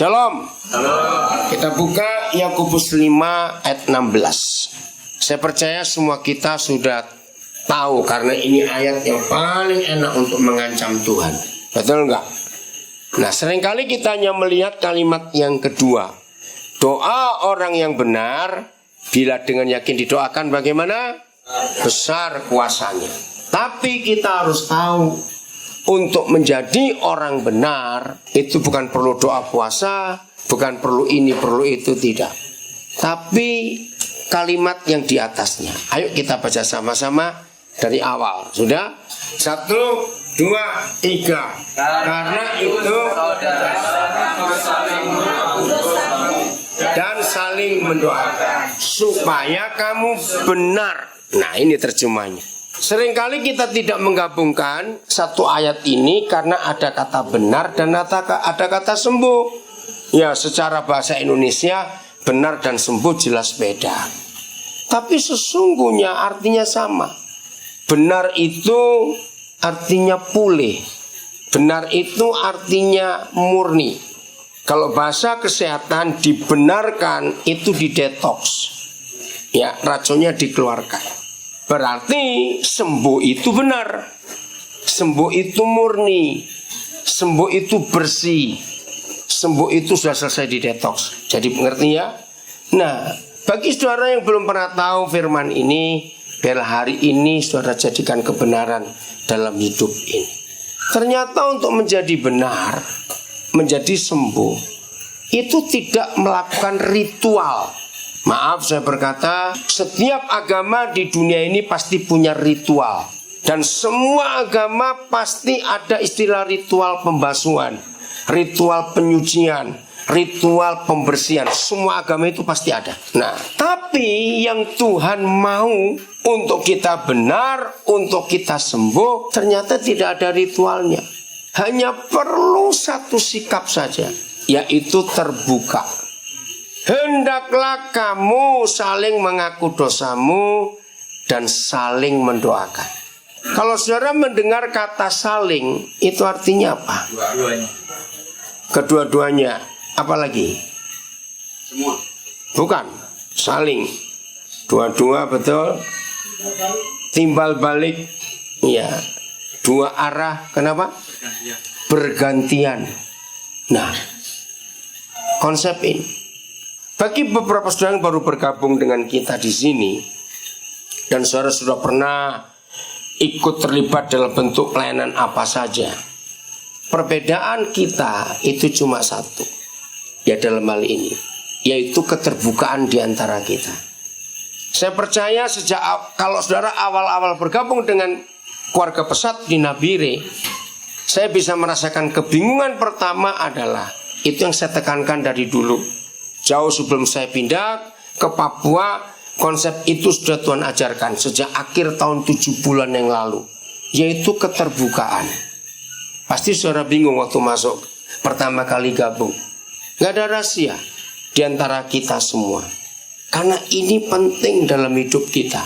Shalom. Kita buka Yakobus 5 ayat 16. Saya percaya semua kita sudah tahu karena ini ayat yang paling enak untuk mengancam Tuhan. Betul enggak? Nah, seringkali kita hanya melihat kalimat yang kedua. Doa orang yang benar bila dengan yakin didoakan bagaimana? Besar kuasanya. Tapi kita harus tahu, untuk menjadi orang benar itu bukan perlu doa puasa, bukan perlu ini, perlu itu, tidak. Tapi kalimat yang di atasnya. Ayo kita baca sama-sama dari awal. Sudah? 1, 2, 3. Karena itu dan saling mendoakan supaya kamu benar. Nah, ini terjemahnya. Seringkali kita tidak menggabungkan satu ayat ini karena ada kata benar dan ada kata sembuh. Ya, secara bahasa Indonesia benar dan sembuh jelas beda. Tapi sesungguhnya artinya sama. Benar itu artinya pulih. Benar itu artinya murni. Kalau bahasa kesehatan dibenarkan itu didetoks. Ya, racunnya dikeluarkan. Berarti sembuh itu benar, sembuh itu murni, sembuh itu bersih, sembuh itu sudah selesai didetoks. Jadi mengerti ya? Nah, bagi saudara yang belum pernah tahu firman ini, biarlah hari ini saudara jadikan kebenaran dalam hidup ini. Ternyata untuk menjadi benar, menjadi sembuh, itu tidak melakukan ritual. Maaf saya berkata, setiap agama di dunia ini pasti punya ritual. Dan semua agama pasti ada istilah ritual pembasuhan, ritual penyucian, ritual pembersihan. Semua agama itu pasti ada. Nah, tapi yang Tuhan mau untuk kita benar, untuk kita sembuh, ternyata tidak ada ritualnya. Hanya perlu satu sikap saja, yaitu terbuka. Hendaklah kamu saling mengaku dosamu dan saling mendoakan. Kalau saudara mendengar kata saling, itu artinya apa? Kedua-duanya. Apa lagi? Semua. Bukan, saling. Dua-dua, betul. Timbal balik. Ya, dua arah. Kenapa? Bergantian. Nah, konsep ini. Bagi beberapa saudara yang baru bergabung dengan kita di sini dan saudara sudah pernah ikut terlibat dalam bentuk pelayanan apa saja, perbedaan kita itu cuma satu, ya dalam hal ini, yaitu keterbukaan di antara kita. Saya percaya kalau saudara awal-awal bergabung dengan keluarga pesat di Nabire, saya bisa merasakan kebingungan pertama adalah itu yang saya tekankan dari dulu. Jauh sebelum saya pindah ke Papua, konsep itu sudah Tuhan ajarkan sejak akhir tahun 7 bulan yang lalu, yaitu keterbukaan. Pasti saudara bingung waktu masuk pertama kali gabung. Gak ada rahasia di antara kita semua, karena ini penting dalam hidup kita.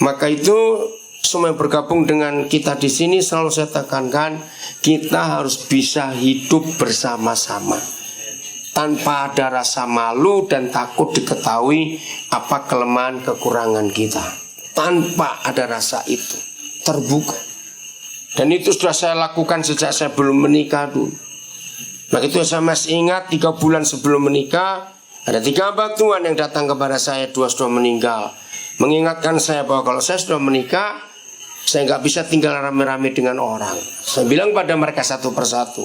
Maka itu semua yang bergabung dengan kita di sini selalu saya tekankan, kita harus bisa hidup bersama-sama tanpa ada rasa malu dan takut diketahui apa kelemahan kekurangan kita. Tanpa ada rasa itu, terbuka. Dan itu sudah saya lakukan sejak saya belum menikah dulu. Nah, itu saya masih ingat 3 bulan sebelum menikah, ada 3 hamba Tuhan yang datang kepada saya, 2 sudah meninggal, mengingatkan saya bahwa kalau saya sudah menikah, saya gak bisa tinggal rame-rame dengan orang. Saya bilang pada mereka satu persatu.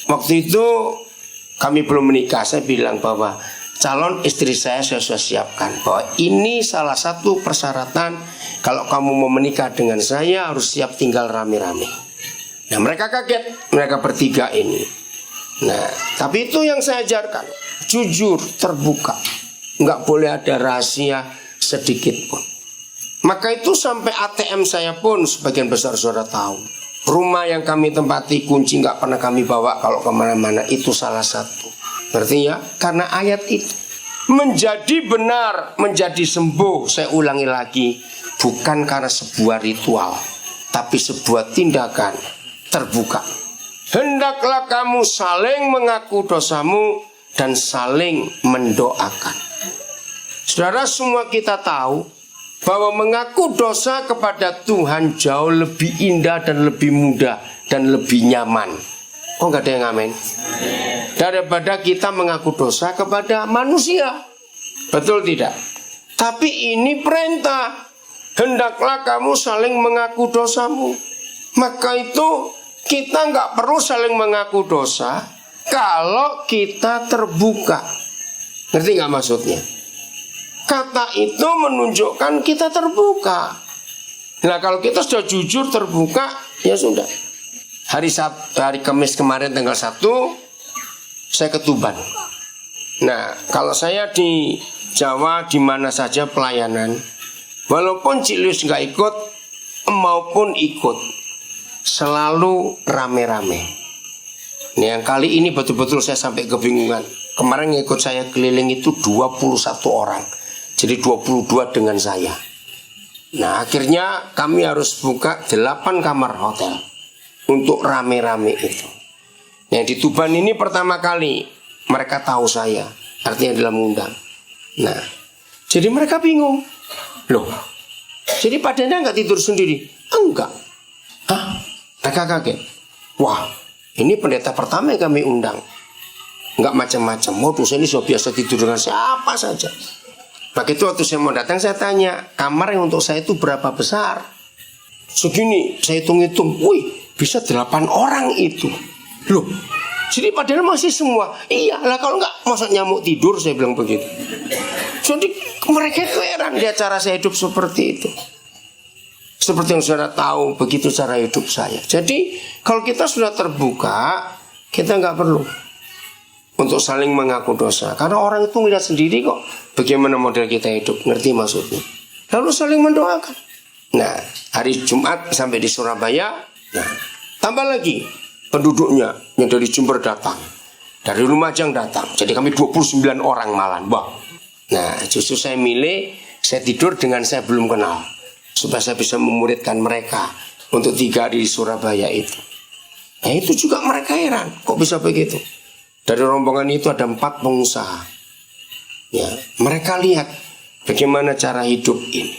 Waktu itu kami belum menikah, saya bilang bahwa calon istri saya sudah siapkan, bahwa ini salah satu persyaratan kalau kamu mau menikah dengan saya harus siap tinggal rame-rame. Nah, mereka kaget, mereka bertiga ini. Nah, tapi itu yang saya ajarkan, jujur, terbuka, nggak boleh ada rahasia sedikit pun. Maka itu sampai ATM saya pun sebagian besar saudara tahu. Rumah yang kami tempati kunci nggak pernah kami bawa kalau kemana-mana, itu salah satu. Ngerti ya? Karena ayat itu menjadi benar, menjadi sembuh. Saya ulangi lagi, bukan karena sebuah ritual, tapi sebuah tindakan terbuka. Hendaklah kamu saling mengaku dosamu dan saling mendoakan. Saudara, semua kita tahu bahwa mengaku dosa kepada Tuhan jauh lebih indah dan lebih mudah dan lebih nyaman. Oh, nggak ada yang amin? Daripada kita mengaku dosa kepada manusia. Betul tidak? Tapi ini perintah. Hendaklah kamu saling mengaku dosamu. Maka itu kita nggak perlu saling mengaku dosa kalau kita terbuka. Ngerti nggak maksudnya? Kata itu menunjukkan kita terbuka. Nah, kalau kita sudah jujur terbuka, ya sudah. Hari Kamis kemarin tanggal 1 saya ke Tuban. Nah, kalau saya di Jawa di mana saja pelayanan, walaupun Cilius nggak ikut maupun ikut, selalu rame-rame. Nih, yang kali ini betul-betul saya sampai kebingungan. Kemarin yang ikut saya keliling itu 21 orang. Jadi 22 dengan saya. Nah, akhirnya kami harus buka 8 kamar hotel untuk rame-rame itu. Yang di Tuban ini pertama kali mereka tahu saya, artinya dalam undang. Nah, jadi mereka bingung. Loh, jadi padanya nggak tidur sendiri? Enggak. Hah? Mereka kaget. Wah, ini pendeta pertama yang kami undang. Nggak macam-macam. Modus ini sudah biasa tidur dengan siapa saja. Maka itu waktu saya mau datang saya tanya, kamar yang untuk saya itu berapa besar? Segini, saya hitung-hitung. Wih, bisa 8 orang itu. Loh, jadi padahal masih semua. Iya lah, kalau nggak masa nyamuk tidur, saya bilang begitu. Jadi mereka itu heran dia cara saya hidup seperti itu. Seperti yang saudara tahu, begitu cara hidup saya. Jadi kalau kita sudah terbuka, kita nggak perlu untuk saling mengaku dosa. Karena orang itu melihat sendiri kok bagaimana model kita hidup. Ngerti maksudnya? Lalu saling mendoakan. Nah, hari Jumat sampai di Surabaya. Nah, tambah lagi penduduknya yang dari Jember datang, dari Lumajang datang. Jadi kami 29 orang malam. Wah. Nah, justru saya milih saya tidur dengan saya belum kenal, supaya saya bisa memuridkan mereka untuk 3 hari di Surabaya itu. Nah, itu juga mereka heran, kok bisa begitu. Dari rombongan itu ada 4 pengusaha. Ya, mereka lihat bagaimana cara hidup ini.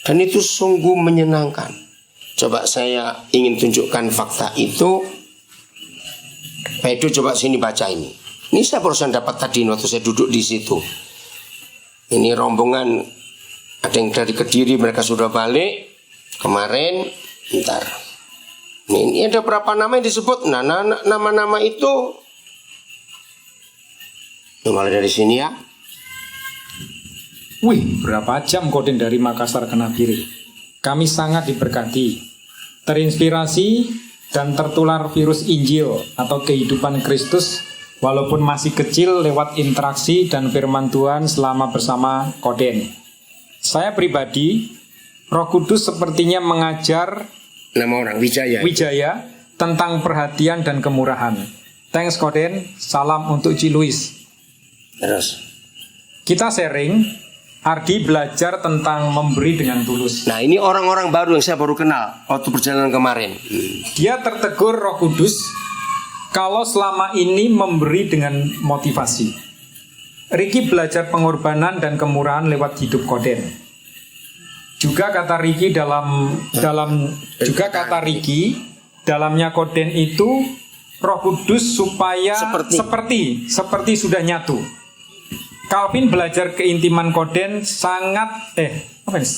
Dan itu sungguh menyenangkan. Coba saya ingin tunjukkan fakta itu. Pak Edo, coba sini baca ini. Ini saya barusan dapat tadi waktu saya duduk di situ. Ini rombongan, ada yang dari Kediri, mereka sudah balik kemarin. Bentar. Ini ada berapa nama yang disebut? Nah, nama-nama itu mulai dari sini ya. Wih, berapa jam Koden dari Makassar ke Nabire. Kami sangat diberkati, terinspirasi dan tertular virus Injil atau kehidupan Kristus walaupun masih kecil lewat interaksi dan firman Tuhan selama bersama Koden. Saya pribadi, Roh Kudus sepertinya mengajar nama orang Wijaya tentang perhatian dan kemurahan. Thanks Koden, salam untuk Ciluis. Terus kita sharing, Ardi belajar tentang memberi dengan tulus. nah, ini orang-orang baru yang saya baru kenal waktu perjalanan kemarin. Dia tertegur Roh Kudus kalau selama ini memberi dengan motivasi. Ricky belajar pengorbanan dan kemurahan lewat hidup Koden. Juga kata Ricky dalamnya Koden itu Roh Kudus supaya seperti sudah nyatu. Calvin belajar keintiman Koden sangat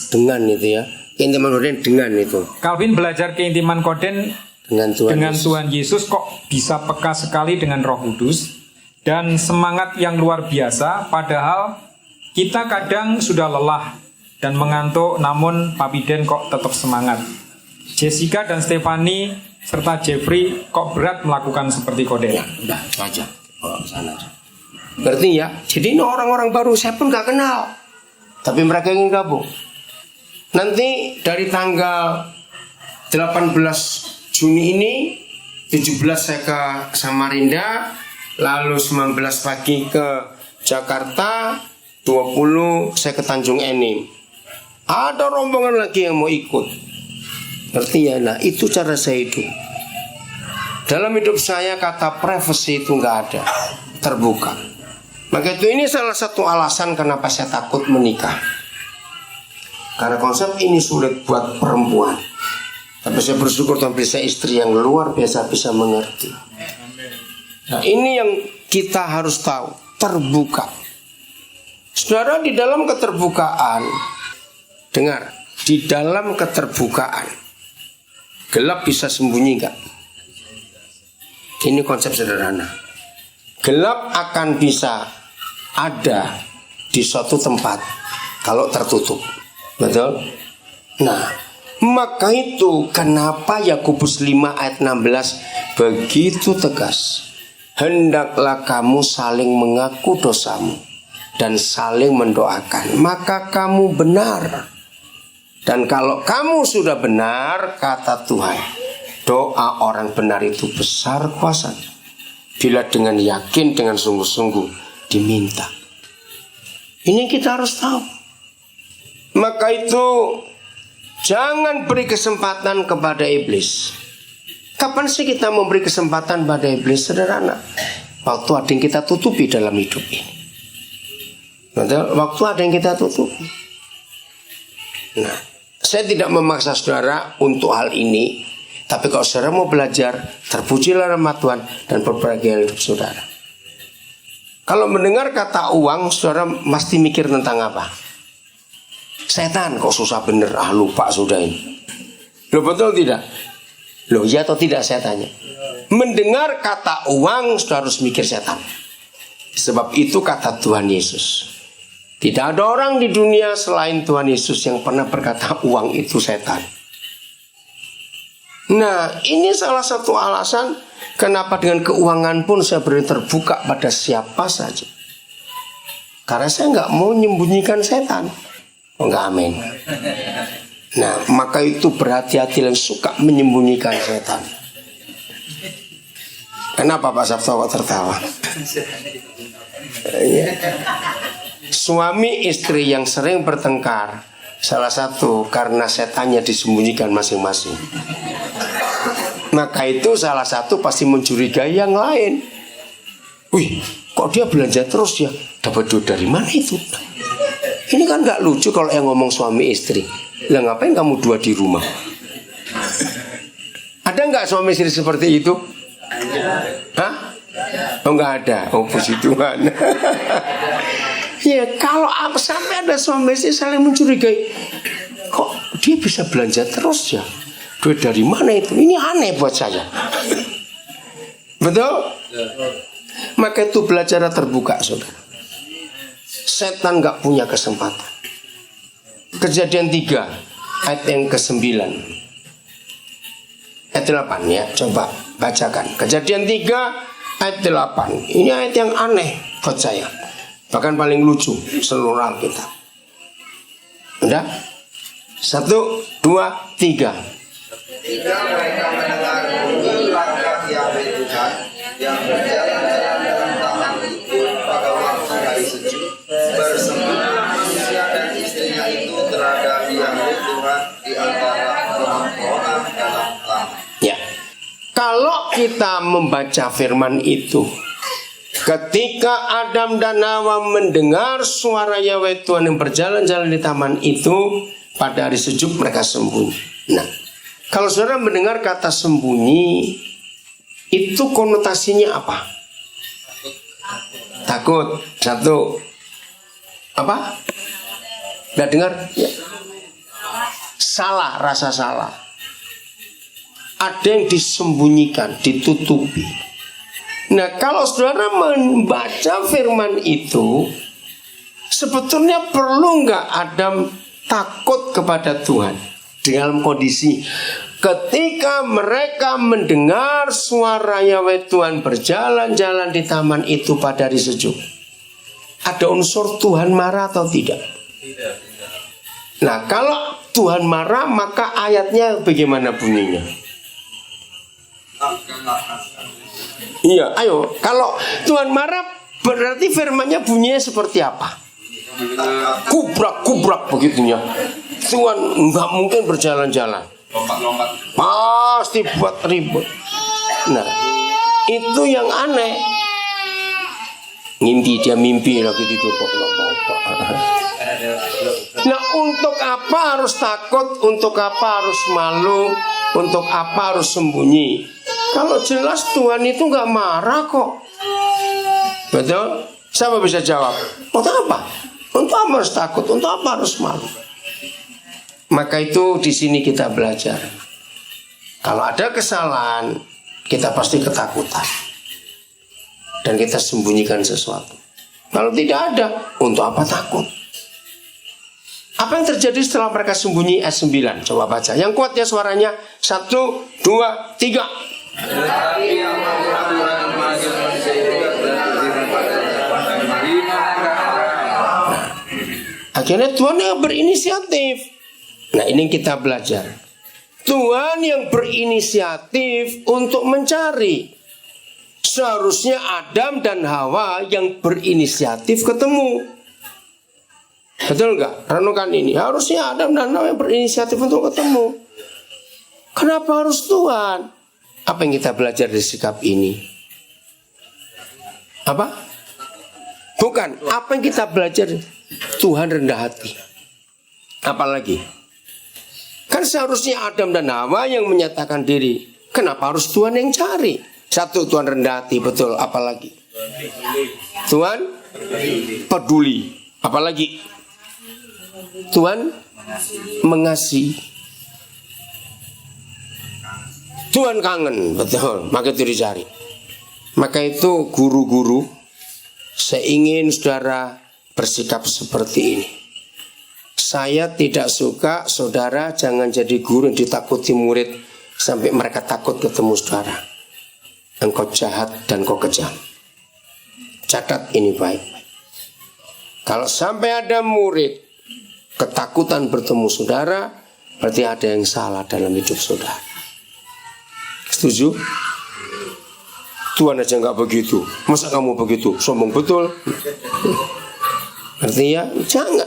dengan itu ya. Keintiman Koden dengan itu. Calvin belajar keintiman Koden dengan Tuhan Yesus kok bisa peka sekali dengan Roh Kudus dan semangat yang luar biasa, padahal kita kadang sudah lelah dan mengantuk, namun Papiden kok tetap semangat. Jessica dan Stephanie serta Jeffrey kok berat melakukan seperti Koden. Ya, udah saja. Sana aja. Ngerti ya? Jadi ini orang-orang baru, saya pun gak kenal, tapi mereka ingin gabung. Nanti dari tanggal 18 Juni ini, 17 saya ke Samarinda, lalu 19 pagi ke Jakarta, 20 saya ke Tanjung Enim. Ada rombongan lagi yang mau ikut. Ngerti ya? Nah, itu cara saya hidup. Dalam hidup saya kata privacy itu gak ada. terbuka. Maka itu ini salah satu alasan kenapa saya takut menikah. Karena konsep ini sulit buat perempuan. Tapi saya bersyukur Tuhan beri saya istri yang luar biasa bisa mengerti. Nah, ini yang kita harus tahu, terbuka. Saudara, di dalam keterbukaan, dengar, di dalam keterbukaan, gelap bisa sembunyi enggak? Ini konsep sederhana. Gelap akan bisa ada di suatu tempat kalau tertutup. Betul? Nah, maka itu kenapa Yakobus 5 ayat 16 begitu tegas. Hendaklah kamu saling mengaku dosamu dan saling mendoakan, maka kamu benar. Dan kalau kamu sudah benar, kata Tuhan, doa orang benar itu besar kuasanya bila dengan yakin, dengan sungguh-sungguh diminta. Ini kita harus tahu. Maka itu jangan beri kesempatan kepada iblis. Kapan sih kita memberi kesempatan pada iblis? Sederhana, waktu ada yang kita tutupi dalam hidup ini. Waktu ada yang kita tutupi. Nah, saya tidak memaksa saudara untuk hal ini. Tapi kalau saudara mau belajar, terpujilah nama Tuhan dan berbahagia hidup saudara. Kalau mendengar kata uang, saudara mesti mikir tentang apa? Setan, kok susah bener, lupa sudah ini. Loh, betul tidak? Loh, ya atau tidak saya tanya. Mendengar kata uang, saudara harus mikir setan. Sebab itu kata Tuhan Yesus. Tidak ada orang di dunia selain Tuhan Yesus yang pernah berkata uang itu setan. Nah, ini salah satu alasan kenapa dengan keuangan pun saya berani terbuka pada siapa saja. Karena saya nggak mau menyembunyikan setan. Oh, enggak, amin. Nah, maka itu berhati-hati yang suka menyembunyikan setan. Kenapa Pak Sabto tertawa? Suami istri yang sering bertengkar, salah satu karena setannya disembunyikan masing-masing. Maka itu salah satu pasti mencurigai yang lain. Wih, kok dia belanja terus ya? Dapat duit dari mana itu? Ini kan gak lucu kalau yang ngomong suami istri. Lah ngapain kamu dua di rumah? Ada gak suami istri seperti itu? Hah? Oh, gak ada. Oh, puji Tuhan. Ya, kalau sampai ada suami istri saling mencurigai, kok dia bisa belanja terus ya? Duit dari mana itu? Ini aneh buat saya. Betul? Maka itu belajar terbuka, saudara. Setan gak punya kesempatan. Kejadian 3 ayat yang ke-9 ayat 8 ya, coba bacakan. Kejadian 3 ayat 8. Ini ayat yang aneh buat saya, bahkan paling lucu seluruh Alkitab. Udah? 1, 2, 3. Ketika mereka mendengar bunyi laki-laki Yahweh Tuhan yang berjalan dalam taman itu pada waktu hari sejuk, bersembunyi manusia dan istrinya itu terhadap Yahweh Tuhan di antara pohon-pohonan dalam taman. Ya, kalau kita membaca firman itu, ketika Adam dan Hawa mendengar suara Yahweh Tuhan yang berjalan-jalan di taman itu, pada hari sejuk mereka sembunyi. Nah, kalau saudara mendengar kata sembunyi, itu konotasinya apa? Takut. Satu. Apa? Nggak dengar? Ya. Salah, rasa salah. Ada yang disembunyikan, ditutupi. Nah, kalau saudara membaca firman itu, sebetulnya perlu nggak Adam takut kepada Tuhan? Dalam kondisi ketika mereka mendengar suara Yahweh Tuhan berjalan-jalan di taman itu pada hari sejuk, ada unsur Tuhan marah atau tidak? Tidak. Nah, kalau Tuhan marah, maka ayatnya bagaimana bunyinya? Iya, ayo. Kalau Tuhan marah, berarti firman-Nya bunyinya seperti apa? Kubrak-kubrak begitunya. Tuhan nggak mungkin berjalan-jalan. Lompat-lompat. Pasti buat ribut. Nah, itu yang aneh. Ngimpi, dia mimpi lagi tidur kok nggak apa-apa. Nah, untuk apa harus takut? Untuk apa harus malu? Untuk apa harus sembunyi? Kalau jelas Tuhan itu nggak marah kok. Betul? Siapa bisa jawab? Untuk apa? Untuk apa harus takut? Untuk apa harus malu? Maka itu di sini kita belajar. Kalau ada kesalahan, kita pasti ketakutan. Dan kita sembunyikan sesuatu. Kalau tidak ada, untuk apa takut? Apa yang terjadi setelah mereka sembunyi ayat 9? Coba baca. Yang kuat ya suaranya. 1, 2, 3. Akhirnya Tuhan yang berinisiatif. Nah, ini kita belajar. Tuhan yang berinisiatif untuk mencari. Seharusnya Adam dan Hawa yang berinisiatif ketemu. Betul nggak? Renungkan ini. Harusnya Adam dan Hawa yang berinisiatif untuk ketemu. Kenapa harus Tuhan? Apa yang kita belajar dari sikap ini? Apa? Bukan. Apa yang kita belajar? Tuhan rendah hati. Apalagi? Kan seharusnya Adam dan Hawa yang menyatakan diri. Kenapa harus Tuhan yang cari? 1, Tuhan rendah hati, betul. Apalagi? Tuhan peduli. Apalagi? Tuhan mengasihi. Tuhan kangen, betul. Maka itu dicari. Maka itu guru-guru, saya ingin saudara bersikap seperti ini. Saya tidak suka saudara jangan jadi guru yang ditakuti murid sampai mereka takut ketemu saudara. Engkau jahat dan kau kejam. Catat ini baik-baik. Kalau sampai ada murid ketakutan bertemu saudara, berarti ada yang salah dalam hidup saudara. Setuju? Tuhan aja nggak begitu. Masa kamu begitu? Sombong betul. Artinya jangan.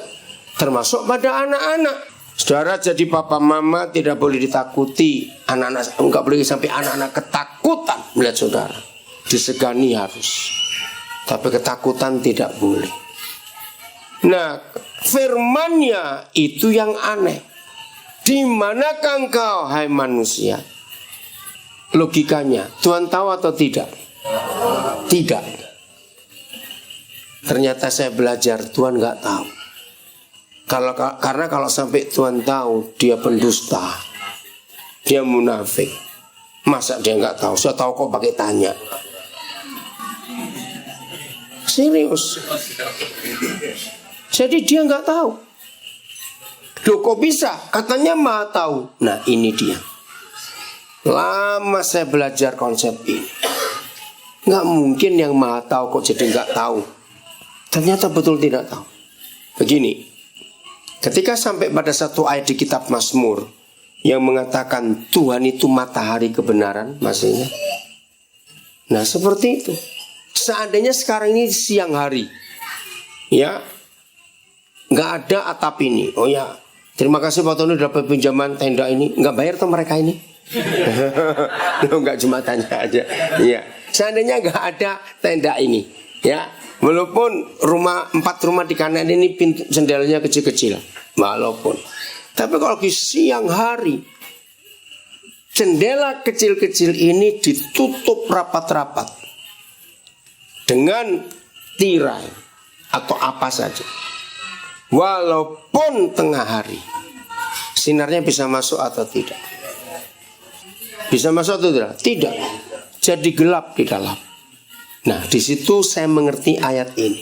Termasuk pada anak-anak. Saudara jadi papa mama tidak boleh ditakuti. Anak-anak enggak boleh sampai anak-anak ketakutan melihat saudara. Disegani harus. Tapi ketakutan tidak boleh. Nah, firman-Nya itu yang aneh. Di manakah engkau hai manusia? Logikanya, Tuhan tahu atau tidak? Tidak. Ternyata saya belajar Tuhan nggak tahu. Karena kalau sampai Tuhan tahu dia pendusta, dia munafik. Masa dia nggak tahu? Saya tahu kok pakai tanya. Serius. Jadi dia nggak tahu. Loh kok bisa? Katanya maha tahu. Nah ini dia. Lama saya belajar konsep ini. Nggak mungkin yang maha tahu kok jadi nggak tahu. Ternyata betul tidak tahu. Begini. Ketika sampai pada satu ayat di kitab Mazmur yang mengatakan Tuhan itu matahari kebenaran, maksudnya. Nah seperti itu. Seandainya sekarang ini siang hari, ya, nggak ada atap ini. Oh ya, terima kasih Pak Tony dapat pinjaman tenda ini. Nggak bayar tuh mereka ini. Nggak cuma tanya aja. Ya, seandainya nggak ada tenda ini, ya. Walaupun 4 rumah di kanan ini pintu jendelanya kecil-kecil, walaupun. Tapi kalau di siang hari, jendela kecil-kecil ini ditutup rapat-rapat dengan tirai atau apa saja. Walaupun tengah hari, sinarnya bisa masuk atau tidak? Bisa masuk atau tidak? Tidak. Jadi gelap di dalam. Nah, di situ saya mengerti ayat ini.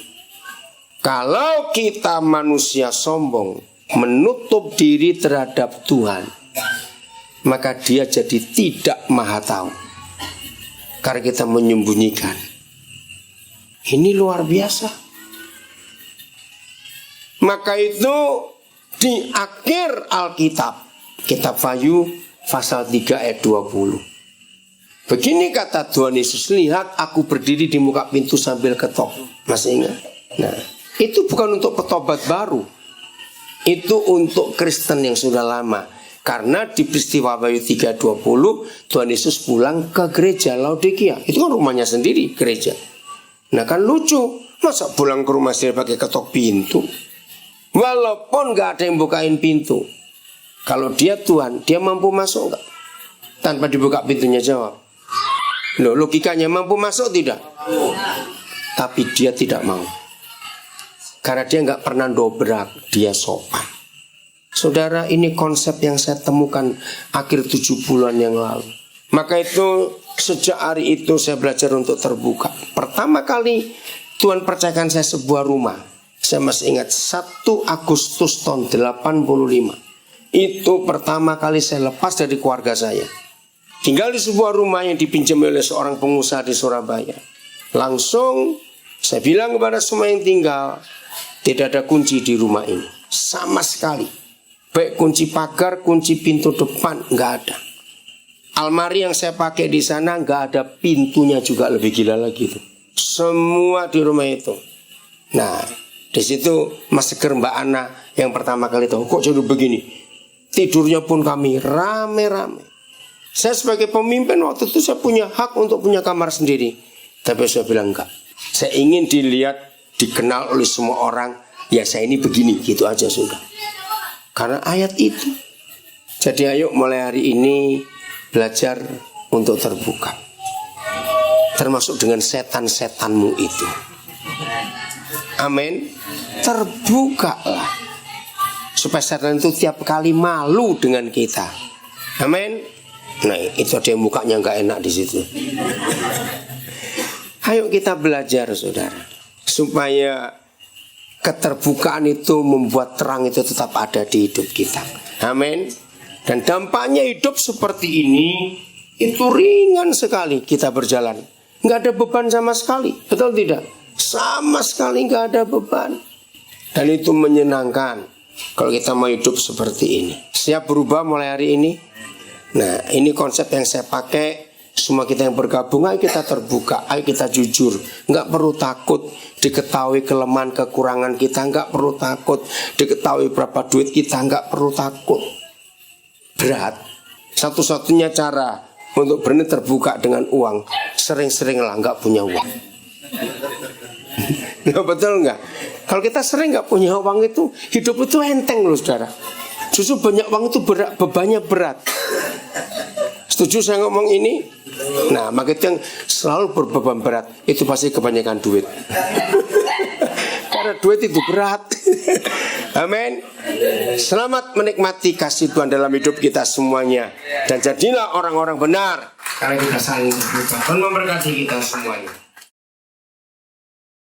Kalau kita manusia sombong, menutup diri terhadap Tuhan, maka dia jadi tidak maha tahu. Karena kita menyembunyikan. Ini luar biasa. Maka itu di akhir Alkitab, kitab Wahyu pasal 3 ayat 20. Begini kata Tuhan Yesus, lihat aku berdiri di muka pintu sambil ketok. Masih ingat? Nah, itu bukan untuk petobat baru. Itu untuk Kristen yang sudah lama. Karena di peristiwa Wahyu 3:20 Tuhan Yesus pulang ke gereja Laodikia. Itu kan rumahnya sendiri, gereja. Nah kan lucu, masa pulang ke rumah saya pakai ketok pintu? Walaupun gak ada yang bukain pintu, kalau dia Tuhan, dia mampu masuk gak? Tanpa dibuka pintunya, jawab. Loh, logikanya mampu masuk tidak? Tapi dia tidak mau. Karena dia gak pernah dobrak, dia sopan. Saudara, ini konsep yang saya temukan akhir 70-an yang lalu. Maka itu sejak hari itu saya belajar untuk terbuka. Pertama kali Tuhan percayakan saya sebuah rumah. Saya masih ingat 1 Agustus tahun 85. Itu pertama kali saya lepas dari keluarga saya. Tinggal di sebuah rumah yang dipinjam oleh seorang pengusaha di Surabaya. Langsung saya bilang kepada semua yang tinggal, tidak ada kunci di rumah ini. Sama sekali. Baik kunci pagar, kunci pintu depan, nggak ada. Almari yang saya pakai di sana nggak ada pintunya juga, lebih gila lagi itu. Semua di rumah itu. Nah, di situ Mas Seger, Mbak Ana yang pertama kali tahu kok jadi begini. Tidurnya pun kami rame-rame. Saya sebagai pemimpin waktu itu saya punya hak untuk punya kamar sendiri. Tapi saya bilang enggak. Saya ingin dilihat, dikenal oleh semua orang. Ya saya ini begini, gitu aja sudah. Karena ayat itu. Jadi ayo mulai hari ini belajar untuk terbuka. Termasuk dengan setan-setanmu itu. Amin. Terbukalah. Supaya setan itu tiap kali malu dengan kita. Amin. Nah itu ada yang mukanya gak enak di situ. Ayo kita belajar saudara. Supaya keterbukaan itu membuat terang itu tetap ada di hidup kita. Amin. Dan dampaknya hidup seperti ini itu ringan sekali kita berjalan. Nggak ada beban sama sekali. Betul tidak? Sama sekali nggak ada beban. Dan itu menyenangkan kalau kita mau hidup seperti ini. Siap berubah mulai hari ini? Nah ini konsep yang saya pakai. Semua kita yang bergabung, ayo kita terbuka, ayo kita jujur. Nggak perlu takut diketahui kelemahan kekurangan kita. Nggak perlu takut diketahui berapa duit kita. Nggak perlu takut. Berat. Satu-satunya cara untuk berani terbuka dengan uang, sering-seringlah nggak punya uang. Nggak betul nggak? Kalau kita sering nggak punya uang itu, hidup itu enteng loh saudara. Justru banyak uang itu berat, bebannya berat. Setuju saya ngomong ini? Nah, maka itu yang selalu berbeban berat itu pasti kebanyakan duit. Karena duit itu berat. Amin. Selamat menikmati kasih Tuhan dalam hidup kita semuanya. Dan jadilah orang-orang benar. Karena kita saling terbuka. Tuhan memberkati kita semuanya.